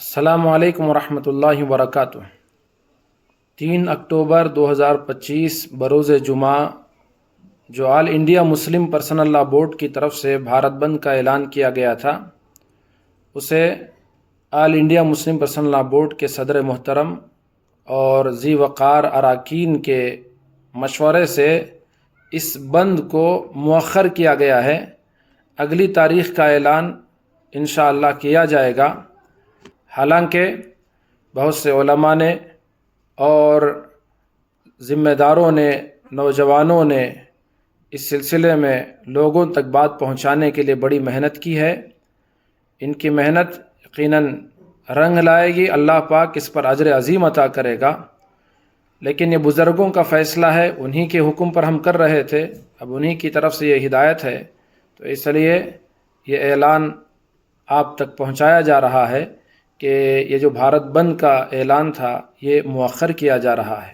السلام علیکم ورحمۃ اللہ وبرکاتہ۔ 3 اکتوبر 2025 بروز جمعہ جو all India Muslim personal law board کی طرف سے بھارت بند کا اعلان کیا گیا تھا، اسے all India Muslim personal law board کے صدر محترم اور ذی وقار اراکین کے مشورے سے اس بند کو مؤخر کیا گیا ہے۔ اگلی تاریخ کا اعلان انشاءاللہ کیا جائے گا۔ حالانکہ بہت سے علماء نے اور ذمہ داروں نے، نوجوانوں نے اس سلسلے میں لوگوں تک بات پہنچانے کے لیے بڑی محنت کی ہے۔ ان کی محنت یقیناً رنگ لائے گی، اللہ پاک اس پر اجر عظیم عطا کرے گا۔ لیکن یہ بزرگوں کا فیصلہ ہے، انہی کے حکم پر ہم کر رہے تھے، اب انہی کی طرف سے یہ ہدایت ہے، تو اس لیے یہ اعلان آپ تک پہنچایا جا رہا ہے کہ یہ جو بھارت بند کا اعلان تھا یہ مؤخر کیا جا رہا ہے۔